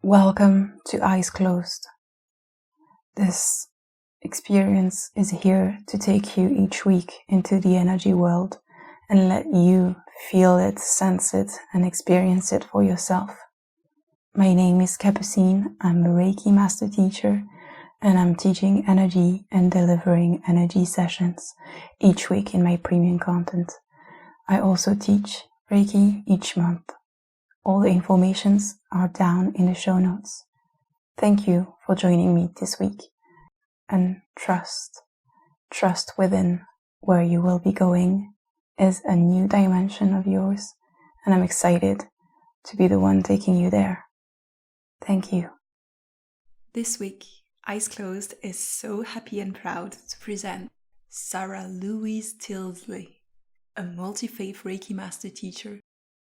Welcome to Eyes Closed. This experience is here to take you each week into the energy world and let you feel it, sense it, and experience it for yourself. My name is Capucine. I'm a Reiki master teacher, and I'm teaching energy and delivering energy sessions each week in my premium content. I also teach Reiki each month. All the informations are down in the show notes. Thank you for joining me this week. And trust within where you will be going is a new dimension of yours. And I'm excited to be the one taking you there. Thank you. This week, Eyes Closed is so happy and proud to present Sarah-Louise Tilsley, a multi-faith Reiki master teacher,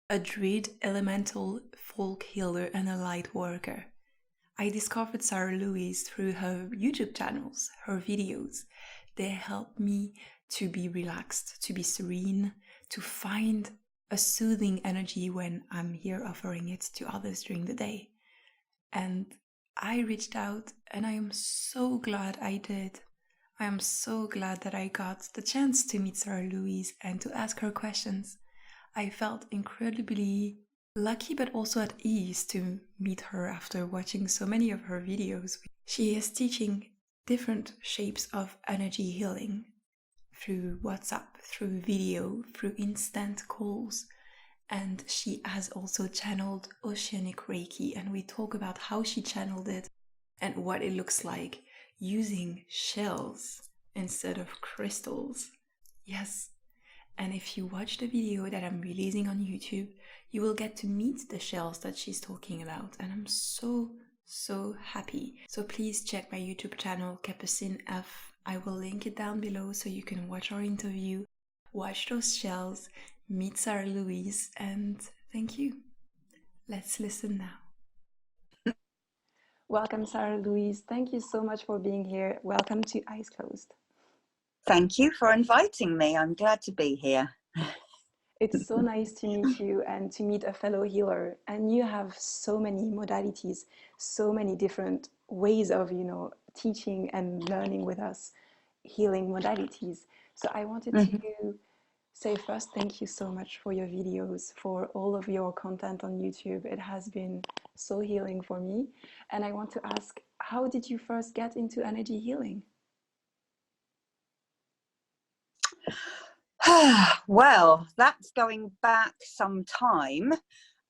a druid, elemental, folk healer, and a light worker. I discovered Sarah-Louise through her YouTube channels, her videos. They help me to be relaxed, to be serene, to find a soothing energy when I'm here offering it to others during the day. And I reached out, and I am so glad I did. I am so glad that I got the chance to meet Sarah-Louise and to ask her questions. I felt incredibly lucky but also at ease to meet her after watching so many of her videos. She is teaching different shapes of energy healing through WhatsApp, through video, through instant calls. And she has also channeled Oceanic Reiki, and we talk about how she channeled it and what it looks like using shells instead of crystals. Yes. And if you watch the video that I'm releasing on YouTube, you will get to meet the shells that she's talking about. And I'm so happy. So please check my YouTube channel, Capucine F. I will link it down below so you can watch our interview, watch those shells, meet Sarah-Louise, and thank you. Let's listen now. Welcome, Sarah-Louise. Thank you so much for being here. Welcome to Eyes Closed. Thank you for inviting me. I'm glad to be here. It's so nice to meet you and to meet a fellow healer. And you have so many modalities, so many different ways of, teaching and learning with us, healing modalities. So I wanted to say first, thank you so much for your videos, for all of your content on YouTube. It has been so healing for me. And I want to ask, how did you first get into energy healing? Well, that's going back some time.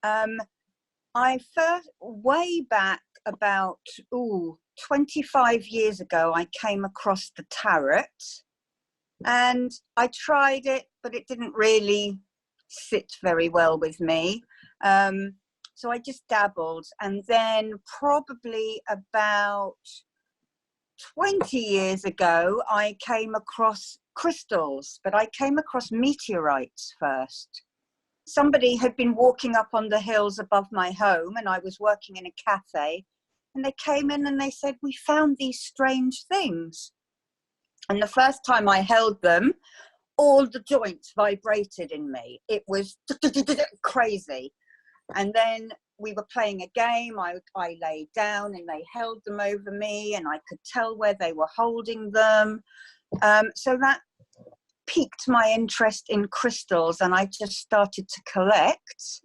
I first, way back about 25 years ago, I came across the tarot, and I tried it, but it didn't really sit very well with me. So I just dabbled, and then probably about 20 years ago, I came across crystals, but I came across meteorites first. Somebody had been walking up on the hills above my home, and I was working in a cafe, and they came in and they said, "We found these strange things." And the first time I held them, all the joints vibrated in me. It was crazy. And then we were playing a game. I laid down and they held them over me, and I could tell where they were holding them. So that piqued my interest in crystals, and I just started to collect.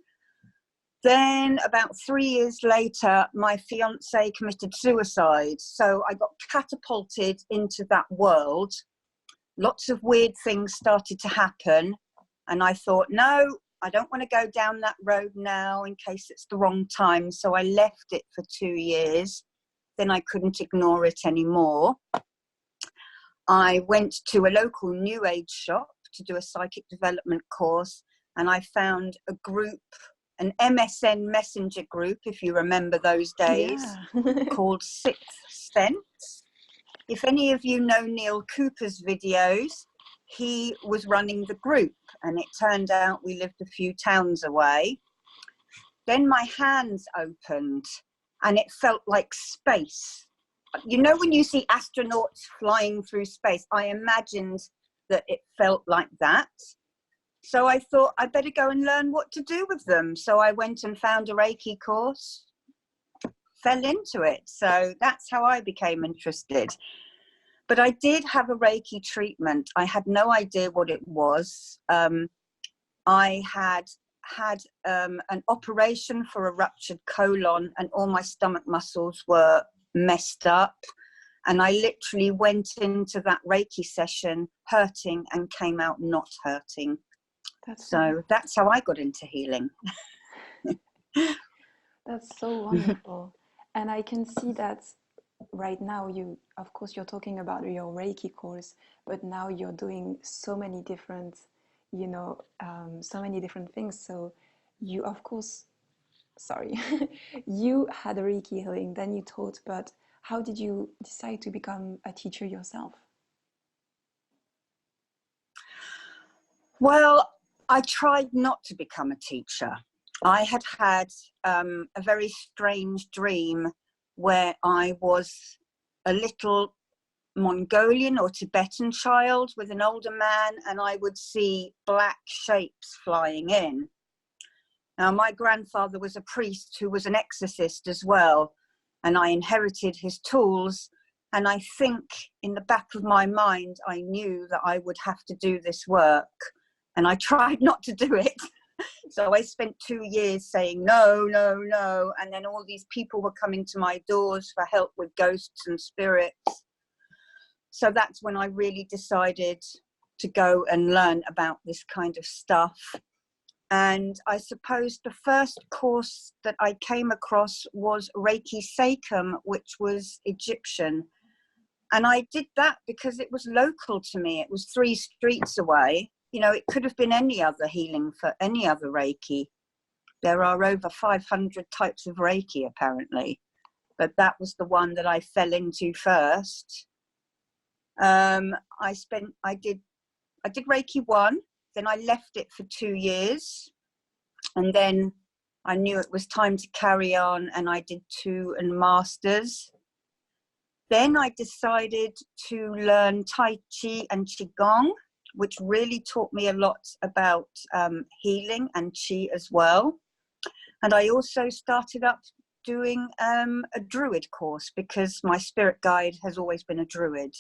Then about 3 years later, my fiance committed suicide. So I got catapulted into that world. Lots of weird things started to happen. And I thought, no, I don't want to go down that road now in case it's the wrong time. So I left it for 2 years. Then I couldn't ignore it anymore. I went to a local New Age shop to do a psychic development course, and I found a group, an MSN messenger group, if you remember those days, called Sixth Sense. If any of you know Neil Cooper's videos, he was running the group, and it turned out we lived a few towns away. Then my hands opened, and it felt like space. You know, when you see astronauts flying through space, I imagined that it felt like that. So I thought I'd better go and learn what to do with them. So I went and found a Reiki course, fell into it. So that's how I became interested. But I did have a Reiki treatment. I had no idea what it was. I had an operation for a ruptured colon, and all my stomach muscles were messed up. And I literally went into that Reiki session hurting and came out not hurting. That's how I got into healing. That's so wonderful. And I can see that right now, of course, you're talking about your Reiki course, but now you're doing so many different, so many different things. So you, of course, you had a Reiki healing, then you taught, but how did you decide to become a teacher yourself? Well, I tried not to become a teacher. I had a very strange dream where I was a little Mongolian or Tibetan child with an older man, and I would see black shapes flying in. Now, my grandfather was a priest who was an exorcist as well, and I inherited his tools. And I think in the back of my mind, I knew that I would have to do this work, and I tried not to do it. So I spent 2 years saying, no, no, no. And then all these people were coming to my doors for help with ghosts and spirits. So that's when I really decided to go and learn about this kind of stuff. And I suppose the first course that I came across was Reiki Seichem, which was Egyptian. And I did that because it was local to me. It was 3 streets away. You know, it could have been any other healing for any other Reiki. There are over 500 types of Reiki, apparently. But that was the one that I fell into first. I did Reiki 1, then I left it for 2 years. And then I knew it was time to carry on, and I did 2 and masters. Then I decided to learn Tai Chi and Qigong, which really taught me a lot about healing and Qi as well. And I also started up doing a Druid course because my spirit guide has always been a Druid.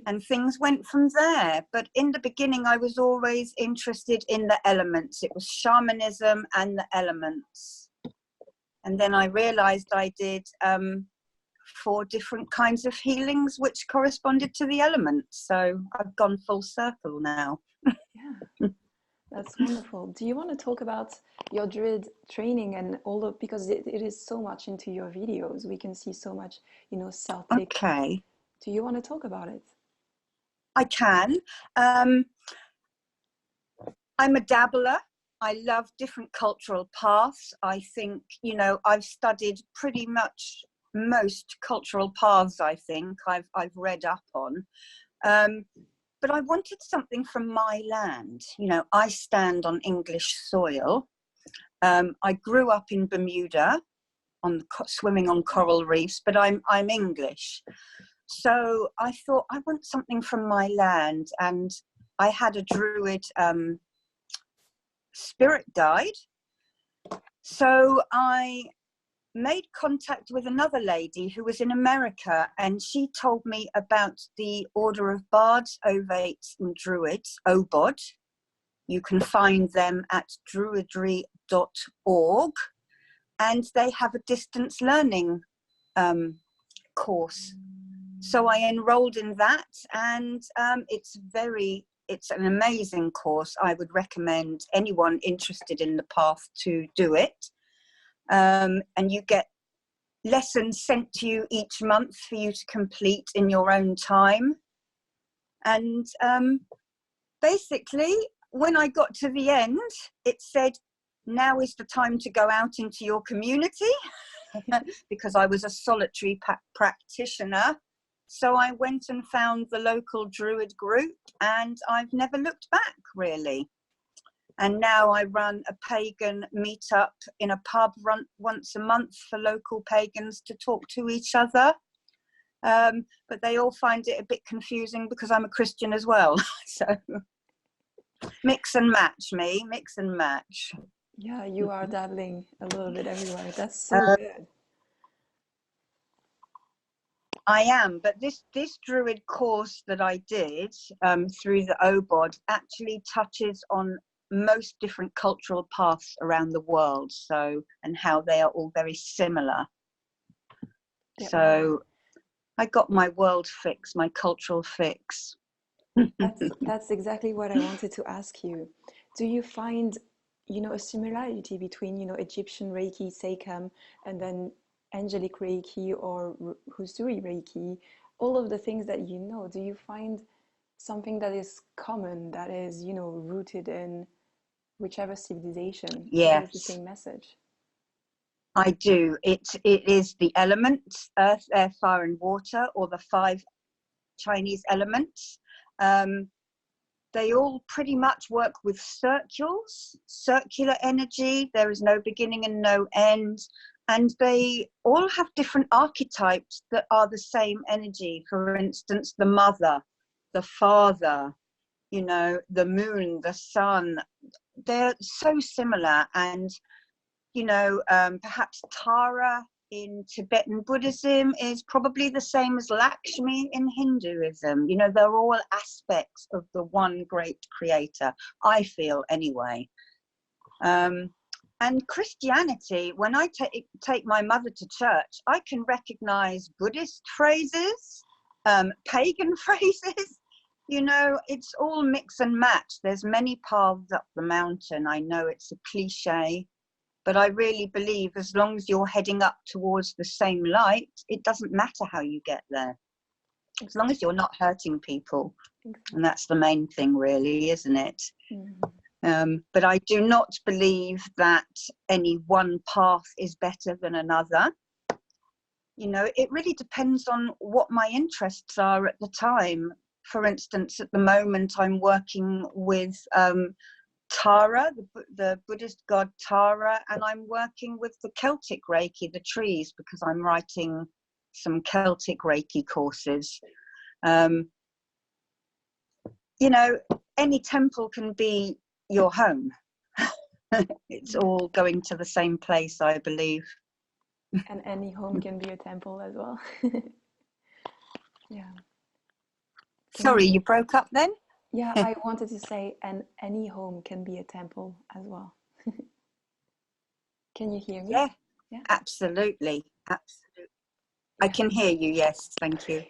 And things went from there. But in the beginning, I was always interested in the elements. It was shamanism and the elements. And then I realized I did 4 different kinds of healings which corresponded to the elements. So I've gone full circle now. Yeah, that's wonderful. Do you want to talk about your Druid training and all of, because it is so much into your videos. We can see so much, Celtic. Okay. Do you want to talk about it? I can. I'm a dabbler. I love different cultural paths. I think, I've studied pretty much most cultural paths, I think, I've read up on. But I wanted something from my land. I stand on English soil. I grew up in Bermuda, swimming on coral reefs, but I'm English. So I thought, I want something from my land. And I had a Druid spirit guide. So I made contact with another lady who was in America, and she told me about the Order of Bards, Ovates and Druids, OBOD. You can find them at druidry.org, and they have a distance learning course. So I enrolled in that, and it's an amazing course. I would recommend anyone interested in the path to do it. And you get lessons sent to you each month for you to complete in your own time. And basically, when I got to the end, it said, now is the time to go out into your community, because I was a solitary practitioner. So I went and found the local Druid group, and I've never looked back, really. And now I run a pagan meetup in a pub once a month for local pagans to talk to each other. But they all find it a bit confusing because I'm a Christian as well. So mix and match. Yeah, you are dabbling a little bit everywhere. That's so Uh, good. I am, but this druid course that I did through the OBOD actually touches on most different cultural paths around the world, so, and how they are all very similar. Yeah, So I got my world fix, my cultural fix. that's exactly what I wanted to ask you. Do you find, a similarity between, Egyptian Reiki, Seichem, and then Angelic Reiki or Usui Reiki, all of the things that you know? Do you find something that is common, that is, rooted in whichever civilization conveys the Yes, same message? I do. It is the elements: earth, air, fire, and water, or the 5 Chinese elements. They all pretty much work with circular energy. There is no beginning and no end. And they all have different archetypes that are the same energy. For instance, the mother, the father, the moon, the sun. They're so similar. And, perhaps Tara in Tibetan Buddhism is probably the same as Lakshmi in Hinduism. They're all aspects of the one great creator, I feel anyway. And Christianity, when I take my mother to church, I can recognize Buddhist phrases, pagan phrases. It's all mix and match. There's many paths up the mountain. I know it's a cliche, but I really believe as long as you're heading up towards the same light, it doesn't matter how you get there. As long as you're not hurting people. And that's the main thing, really, isn't it? Mm-hmm. But I do not believe that any one path is better than another. It really depends on what my interests are at the time. For instance, at the moment, I'm working with Tara, the Buddhist god Tara, and I'm working with the Celtic Reiki, the trees, because I'm writing some Celtic Reiki courses. Any temple can be your home. It's all going to the same place, I believe. And any home can be a temple as well. Yeah. Sorry, you broke up then? Yeah, I wanted to say, and any home can be a temple as well. Can you hear me? Yeah, Yeah. absolutely. I can hear you, yes, thank you.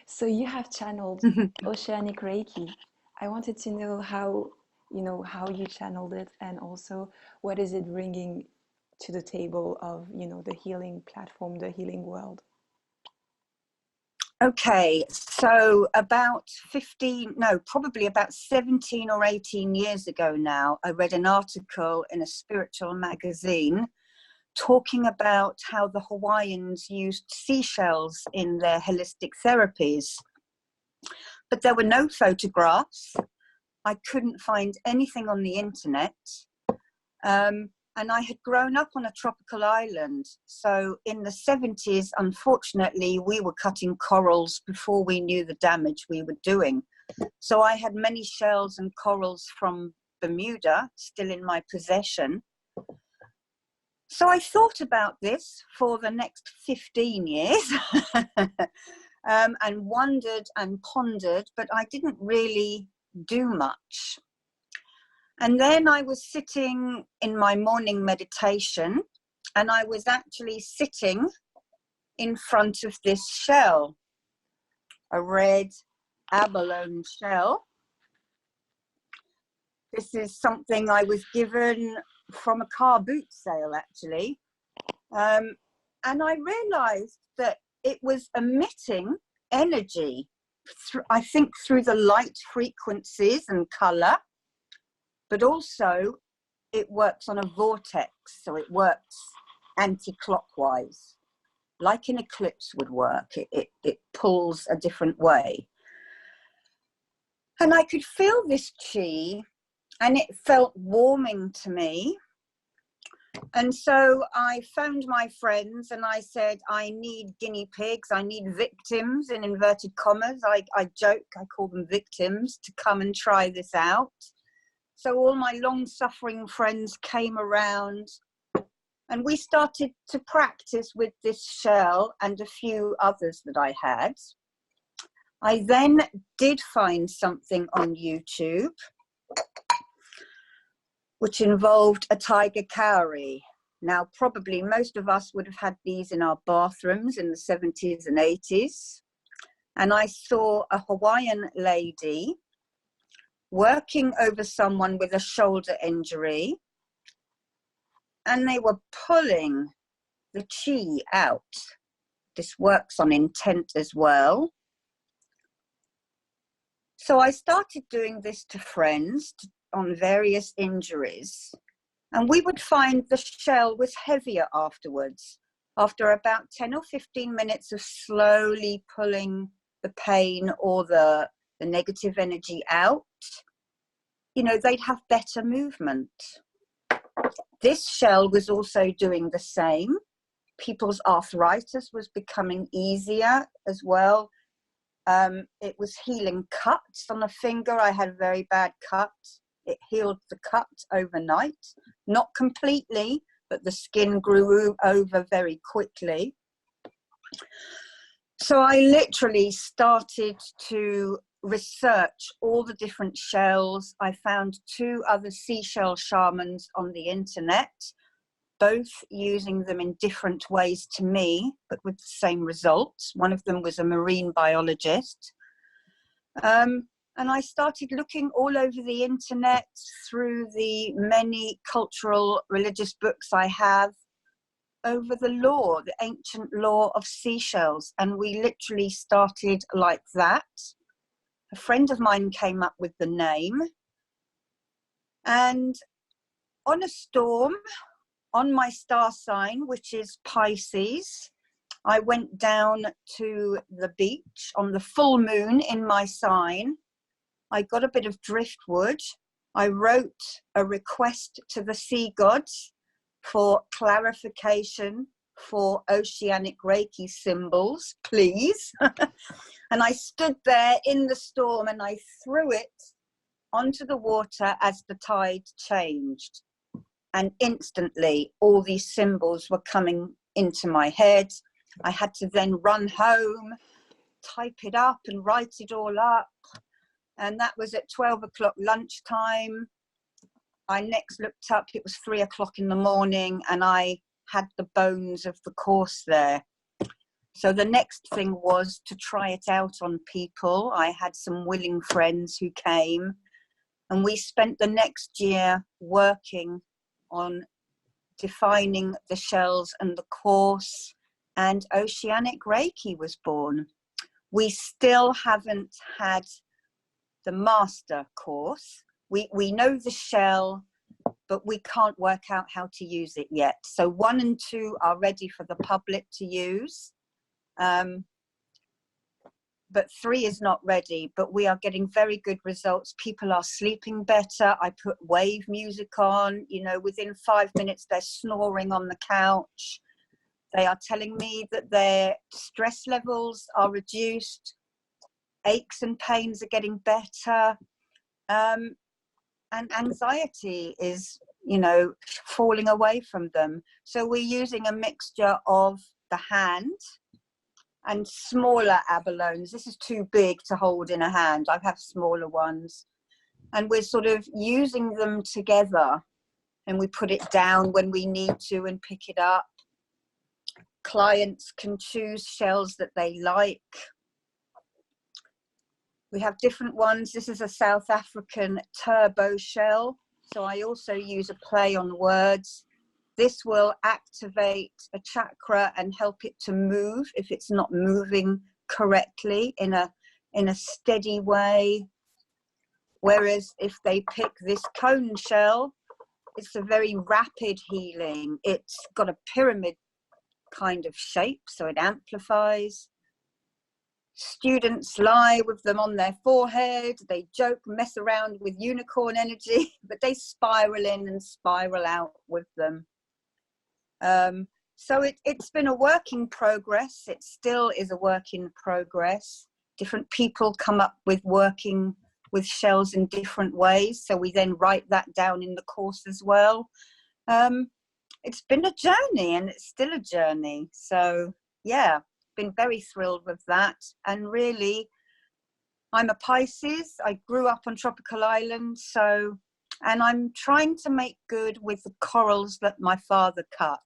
So you have channeled Oceanic Reiki. I wanted to know how you channeled it, and also what is it bringing to the table of, the healing platform, the healing world. Okay, so probably about 17 or 18 years ago now, I read an article in a spiritual magazine talking about how the Hawaiians used seashells in their holistic therapies. But there were no photographs. I couldn't find anything on the internet. And I had grown up on a tropical island. So in the 70s, unfortunately, we were cutting corals before we knew the damage we were doing. So I had many shells and corals from Bermuda still in my possession. So I thought about this for the next 15 years and wondered and pondered, but I didn't really do much. And then I was sitting in my morning meditation, and I was actually sitting in front of this shell, a red abalone shell. This is something I was given from a car boot sale, actually. And I realized that it was emitting energy, I think through the light frequencies and color, but also it works on a vortex, so it works anti-clockwise, like an eclipse would work. It pulls a different way. And I could feel this chi, and it felt warming to me. And so I phoned my friends and I said, I need guinea pigs, I need victims, in inverted commas. I joke, I call them victims, to come and try this out. So all my long-suffering friends came around, and we started to practice with this shell and a few others that I had. I then did find something on YouTube which involved a tiger cowrie. Now, probably most of us would have had these in our bathrooms in the 70s and 80s. And I saw a Hawaiian lady working over someone with a shoulder injury, and they were pulling the chi out. This works on intent as well. So I started doing this to friends on various injuries, and we would find the shell was heavier afterwards. After about 10 or 15 minutes of slowly pulling the pain or the negative energy out, you know, they'd have better movement. This shell was also doing the same. People's arthritis was becoming easier as well. It was healing cuts on a finger. I had a very bad cut. It healed the cut overnight, not completely, but the skin grew over very quickly. So I literally started to research all the different shells. I found 2 other seashell shamans on the internet, both using them in different ways to me, but with the same results. One of them was a marine biologist. And I started looking all over the internet through the many cultural religious books I have over the law, the ancient law of seashells. And we literally started like that. A friend of mine came up with the name. And on a storm, on my star sign, which is Pisces, I went down to the beach on the full moon in my sign. I got a bit of driftwood. I wrote a request to the sea gods for clarification for Oceanic Reiki symbols, please. And I stood there in the storm and I threw it onto the water as the tide changed. And instantly all these symbols were coming into my head. I had to then run home, type it up and write it all up. And that was at 12 o'clock lunchtime. I next looked up, it was 3 o'clock in the morning, and I had the bones of the course there. So the next thing was to try it out on people. I had some willing friends who came, and we spent the next year working on defining the shells and the course, and Oceanic Reiki was born. We still haven't had the master course. We know the shell, but we can't work out how to use it yet. So 1 and 2 are ready for the public to use. But 3 is not ready, but we are getting very good results. People are sleeping better. I put wave music on, you know, within 5 minutes, they're snoring on the couch. They are telling me that their stress levels are reduced. Aches and pains are getting better. And anxiety is, you know, falling away from them. So we're using a mixture of the hand and smaller abalones. This is too big to hold in a hand. I have smaller ones. And we're sort of using them together, and we put it down when we need to and pick it up. Clients can choose shells that they like. We have different ones. This is a South African turbo shell. So I also use a play on words. This will activate a chakra and help it to move if it's not moving correctly in a steady way. Whereas if they pick this cone shell, it's a very rapid healing. It's got a pyramid kind of shape, so it amplifies. Students lie with them on their forehead. They joke, mess around with unicorn energy, but they spiral in and spiral out with them. So it's been a work in progress. It still is a work in progress. Different people come up with working with shells in different ways. So we then write that down in the course as well. It's been a journey, and it's still a journey. So yeah, been very thrilled with that. And really, I'm a Pisces. I grew up on tropical islands, and I'm trying to make good with the corals that my father cut.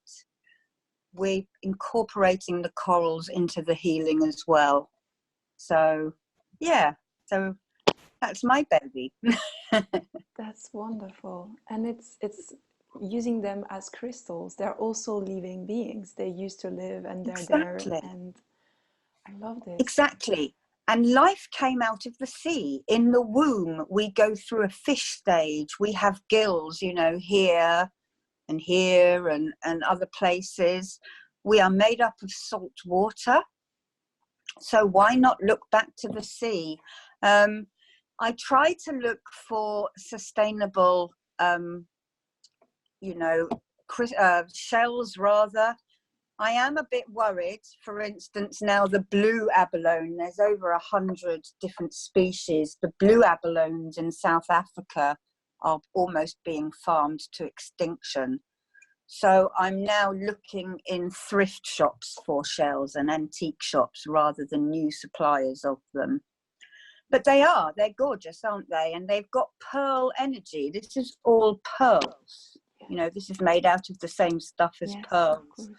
We're incorporating the corals into the healing as well. So yeah, so that's my baby. That's wonderful. And it's using them as crystals. They're also living beings. They used to live and they're Exactly. there. And I love this. Exactly. And life came out of the sea. In the womb, we go through a fish stage. We have gills, you know, here and other places. We are made up of salt water. So why not look back to the sea? I try to look for sustainable, shells rather. I am a bit worried, for instance, now the blue abalone, there's over 100 different species. The blue abalones in South Africa are almost being farmed to extinction. So I'm now looking in thrift shops for shells and antique shops rather than new suppliers of them. But they're gorgeous, aren't they? And they've got pearl energy. This is all pearls. You know, this is made out of the same stuff as pearls.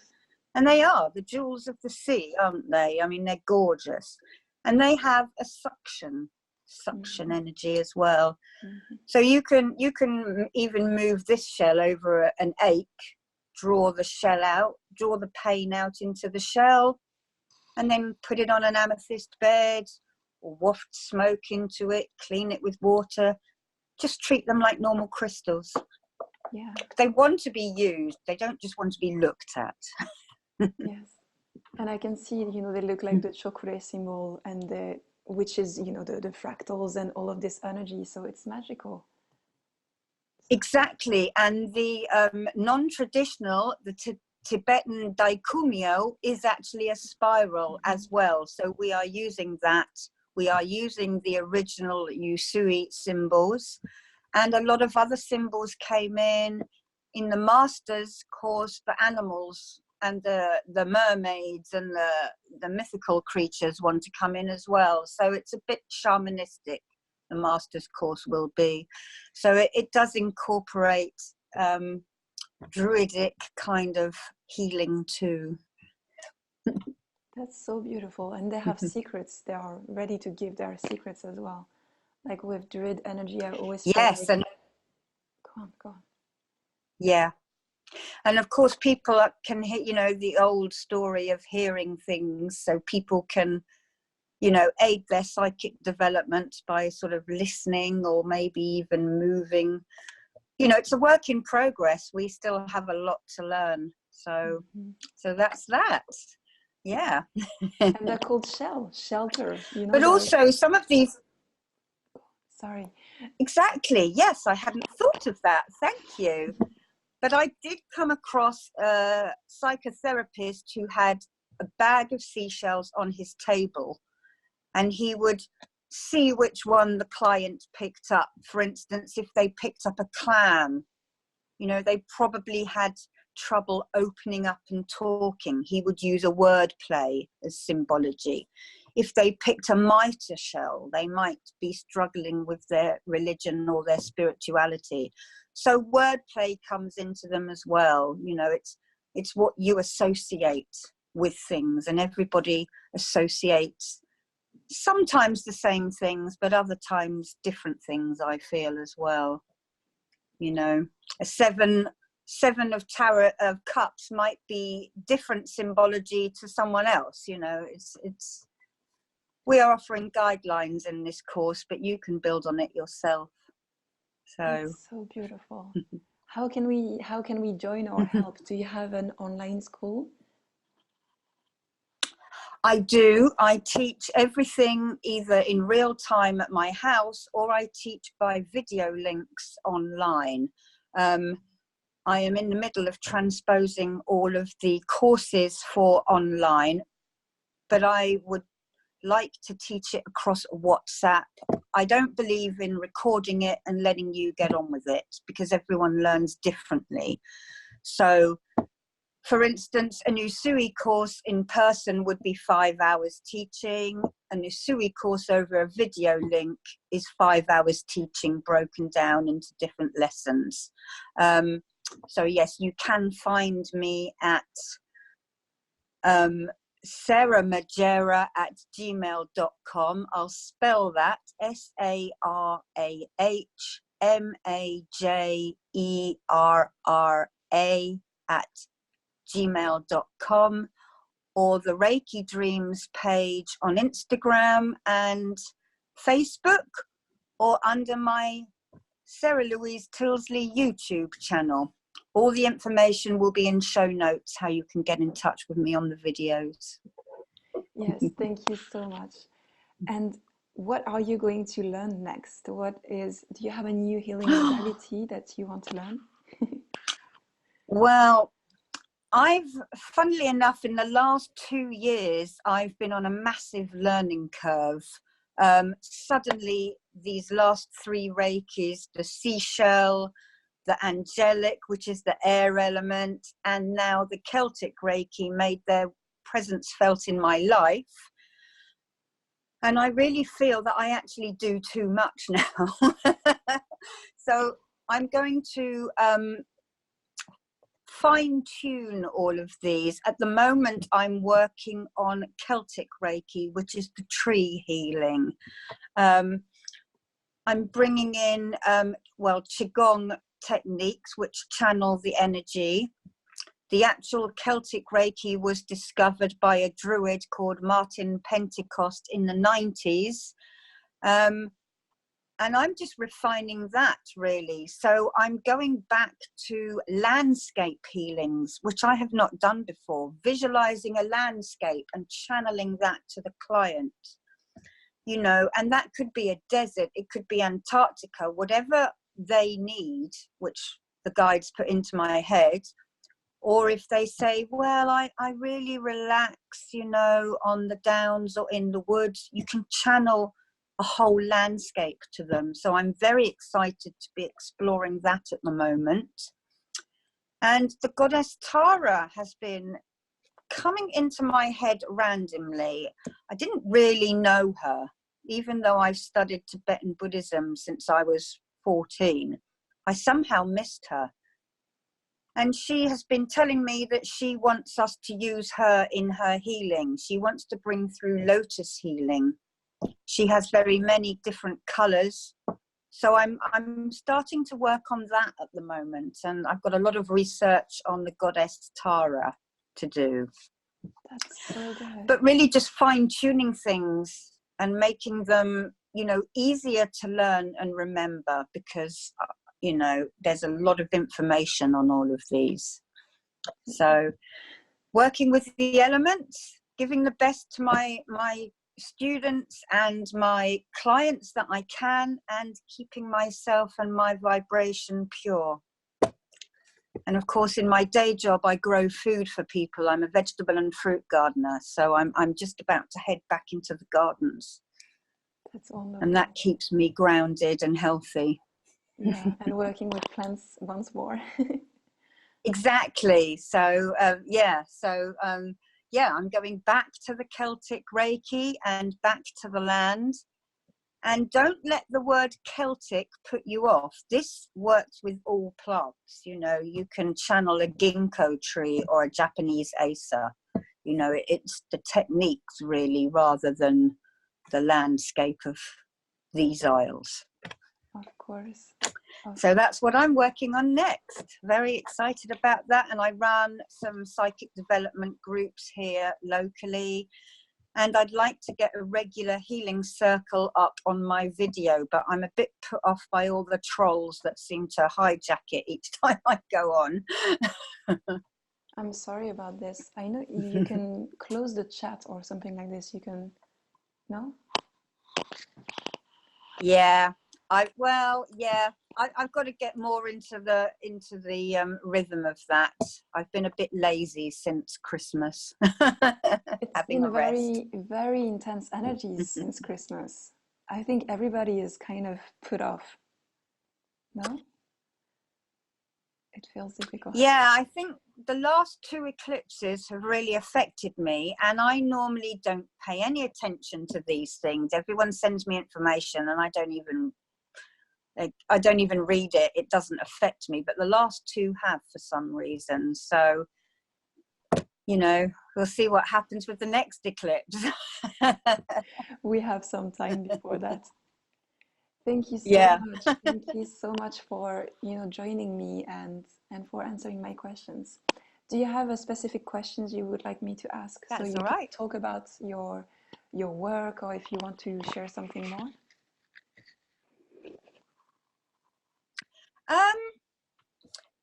And they are the jewels of the sea, aren't they? I mean, they're gorgeous. And they have a suction energy as well. Mm-hmm. So you can even move this shell over an ache, draw the shell out, draw the pain out into the shell, and then put it on an amethyst bed, or waft smoke into it, clean it with water. Just treat them like normal crystals. Yeah. They want to be used. They don't just want to be looked at. Yes. And I can see, you know, they look like the chakra symbol, and which is, you know, the fractals and all of this energy. So it's magical. Exactly. And the non-traditional, the Tibetan daikumyo is actually a spiral as well. So we are using that. We are using the original Usui symbols, and a lot of other symbols came in the master's course. The animals and the mermaids and the mythical creatures want to come in as well. So it's a bit shamanistic, the master's course will be. So it does incorporate druidic kind of healing too. That's so beautiful. And they have secrets. They are ready to give their secrets as well. Like with druid energy, I always feel yes, like... and go on. Yeah. And of course, people can hear, you know, the old story of hearing things, so people can, you know, aid their psychic development by sort of listening or maybe even moving. You know, it's a work in progress. We still have a lot to learn. So, so that's that. Yeah. And they're called shelter, you know. But also some of these... Sorry. Exactly. Yes, I hadn't thought of that. Thank you. But I did come across a psychotherapist who had a bag of seashells on his table, and he would see which one the client picked up. For instance, if they picked up a clam, you know, they probably had trouble opening up and talking. He would use a word play as symbology. If they picked a mitre shell, they might be struggling with their religion or their spirituality. So wordplay comes into them as well. You know, it's what you associate with things, and everybody associates sometimes the same things, but other times different things, I feel as well. You know, a seven of tarot of cups might be different symbology to someone else. You know, it's we are offering guidelines in this course, but you can build on it yourself. So that's so beautiful. How can we join or help? Do you have an online school? I do. I teach everything either in real time at my house, or I teach by video links online. I am in the middle of transposing all of the courses for online, but I would like to teach it across WhatsApp. I don't believe in recording it and letting you get on with it, because everyone learns differently. So, for instance, an Usui course in person would be 5 hours teaching. An Usui course over a video link is 5 hours teaching broken down into different lessons. So yes, you can find me at sarahmajera@gmail.com. I'll spell that sarahmajera@gmail.com, or the Reiki Dreams page on Instagram and Facebook, or under my Sarah-Louise Tilsley YouTube channel. All the information will be in show notes, how you can get in touch with me on the videos. Yes, thank you so much. And what are you going to learn next? Do you have a new healing modality that you want to learn? Well, funnily enough, in the last 2 years, I've been on a massive learning curve. Suddenly, these last 3 Reikis, the seashell, the Angelic, which is the air element, and now the Celtic Reiki made their presence felt in my life. And I really feel that I actually do too much now. So I'm going to fine-tune all of these. At the moment, I'm working on Celtic Reiki, which is the tree healing. I'm bringing in, Qigong techniques, which channel the energy. The actual Celtic Reiki was discovered by a druid called Martin Pentecost in the 90s. And I'm just refining that, really. So I'm going back to landscape healings, which I have not done before, visualizing a landscape and channeling that to the client. You know, and that could be a desert, it could be Antarctica, whatever they need, which the guides put into my head. Or if they say, well, I really relax, you know, on the downs or in the woods, you can channel a whole landscape to them. So I'm very excited to be exploring that at the moment. And the goddess Tara has been coming into my head randomly. I didn't really know her, even though I've studied Tibetan Buddhism since I was 14. I somehow missed her. And she has been telling me that she wants us to use her in her healing. She wants to bring through lotus healing. She has very many different colors. So I'm starting to work on that at the moment. And I've got a lot of research on the goddess Tara to do. That's so good. But really just fine-tuning things and making them, you know, easier to learn and remember, because, you know, there's a lot of information on all of these. So working with the elements, giving the best to my students and my clients that I can, and keeping myself and my vibration pure. And of course, in my day job, I grow food for people. I'm a vegetable and fruit gardener, so I'm just about to head back into the gardens. That's wonderful. And that keeps me grounded and healthy. Yeah, and working with plants once more. Exactly. So I'm going back to the Celtic Reiki and back to the land. And don't let the word Celtic put you off. This works with all plants. You know, you can channel a ginkgo tree or a Japanese acer. You know, it's the techniques really, rather than the landscape of these isles. Of course. So that's what I'm working on next. Very excited about that. And I run some psychic development groups here locally. And I'd like to get a regular healing circle up on my video, but I'm a bit put off by all the trolls that seem to hijack it each time I go on. I'm sorry about this. I know you can close the chat or something like this. You can, no? Yeah, I've got to get more into the rhythm of that. I've been a bit lazy since Christmas. It's Having a been rest. very, very intense energies since Christmas. I think everybody is kind of put off. No? It feels difficult. Yeah, I think the last 2 eclipses have really affected me, and I normally don't pay any attention to these things. Everyone sends me information and I don't even read it. It doesn't affect me, but the last 2 have for some reason. So, we'll see what happens with the next eclipse. We have some time before that. Thank you so Yeah. much. Thank you so much for joining me and for answering my questions. Do you have a specific questions you would like me to ask? That's so you all right. can talk about your work, or if you want to share something more.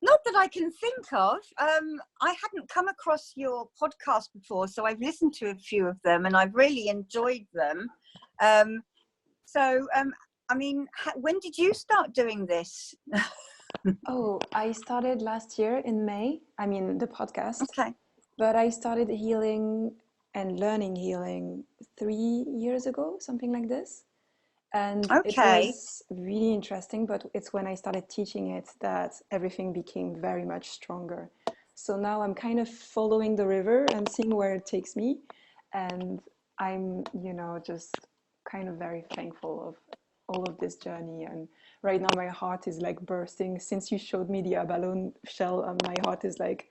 Not that I can think of. I hadn't come across your podcast before, so I've listened to a few of them and I've really enjoyed them. When did you start doing this? Oh, I started last year in May. I mean, the podcast. Okay. But I started healing and learning healing 3 years ago, something like this. And it was really interesting, but it's when I started teaching it that everything became very much stronger. So now I'm kind of following the river and seeing where it takes me. And I'm, just kind of very thankful of all of this journey. And right now my heart is like bursting. Since you showed me the abalone shell, my heart is like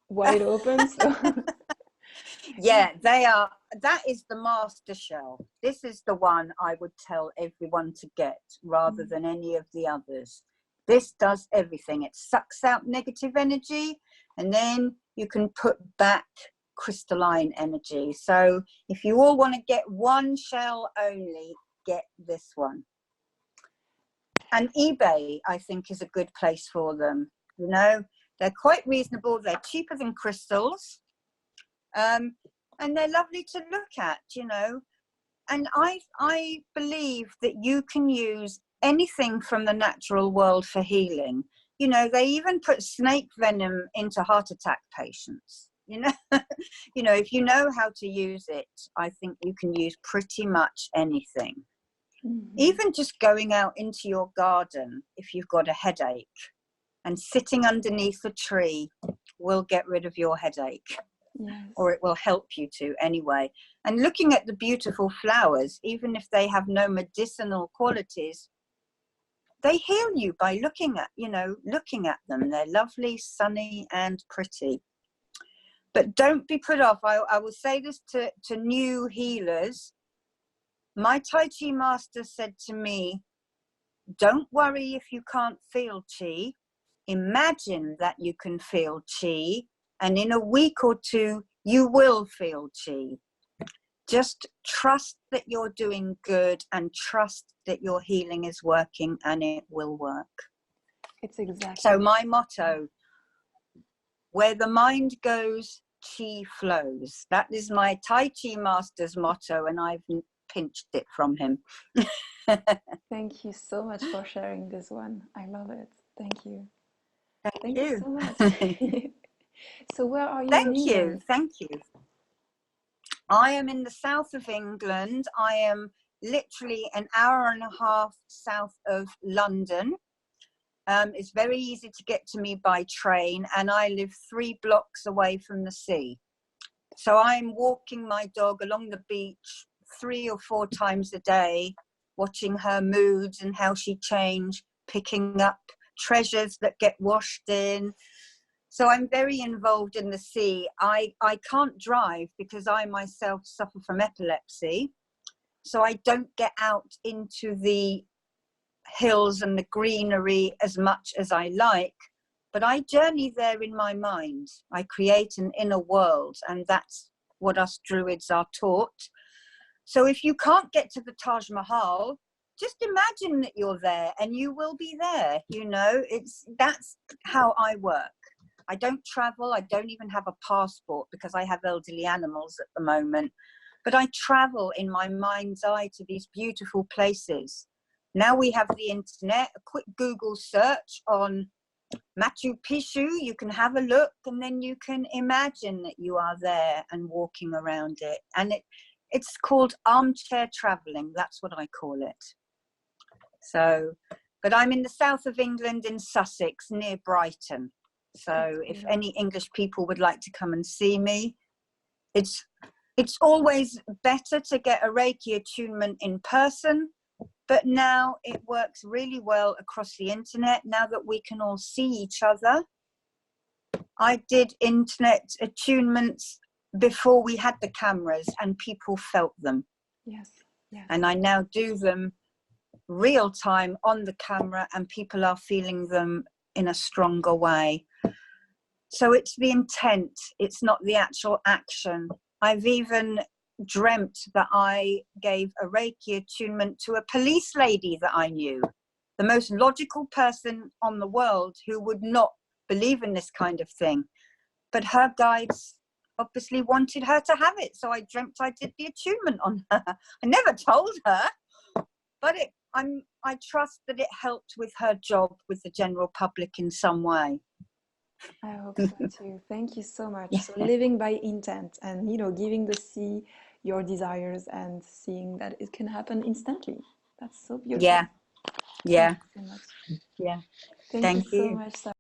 wide open. So yeah, they are. That is the master shell. This is the one I would tell everyone to get rather than any of the others. This does everything. It sucks out negative energy and then you can put back crystalline energy. So if you all want to get one shell only, get this one. And eBay, I think, is a good place for them. They're quite reasonable. They're cheaper than crystals. And they're lovely to look at, and I believe that you can use anything from the natural world for healing. They even put snake venom into heart attack patients. If you know how to use it, I think you can use pretty much anything. Even just going out into your garden if you've got a headache and sitting underneath a tree will get rid of your headache. Yes. Or it will help you to anyway. And looking at the beautiful flowers, even if they have no medicinal qualities, they heal you by looking at them. They're lovely, sunny and pretty. But don't be put off. I will say this to new healers. My Tai Chi master said to me, don't worry if you can't feel chi. Imagine that you can feel chi. And in a week or 2, you will feel chi. Just trust that you're doing good and trust that your healing is working and it will work. It's exactly. So my motto, where the mind goes, chi flows. That is my Tai Chi master's motto, and I've pinched it from him. Thank you so much for sharing this one. I love it. Thank you. Thank you so much. So where are you? Thank you. I am in the south of England. I am literally an hour and a half south of London. It's very easy to get to me by train, and I live 3 blocks away from the sea. So I'm walking my dog along the beach 3 or 4 times a day, watching her moods and how she changes, picking up treasures that get washed in. So I'm very involved in the sea. I can't drive because I myself suffer from epilepsy. So I don't get out into the hills and the greenery as much as I like, but I journey there in my mind. I create an inner world, and that's what us Druids are taught. So if you can't get to the Taj Mahal, just imagine that you're there and you will be there. That's how I work. I don't travel. I don't even have a passport because I have elderly animals at the moment. But I travel in my mind's eye to these beautiful places. Now we have the internet, a quick Google search on Machu Picchu, you can have a look, and then you can imagine that you are there and walking around it. And it's called armchair traveling. That's what I call it. So, but I'm in the south of England in Sussex, near Brighton. So if any English people would like to come and see me, it's always better to get a Reiki attunement in person, but now it works really well across the internet, now that we can all see each other. I did internet attunements before we had the cameras and people felt them. Yes, yes. And I now do them real time on the camera and people are feeling them in a stronger way. So it's the intent, it's not the actual action. I've even dreamt that I gave a Reiki attunement to a police lady that I knew, the most logical person on the world who would not believe in this kind of thing. But her guides obviously wanted her to have it. So I dreamt I did the attunement on her. I never told her, but I trust that it helped with her job with the general public in some way. I hope so too. Thank you so much. So living by intent and, giving the sea your desires and seeing that it can happen instantly. That's so beautiful. Yeah. Thank you so much. Yeah. Thank you so much, Sarah.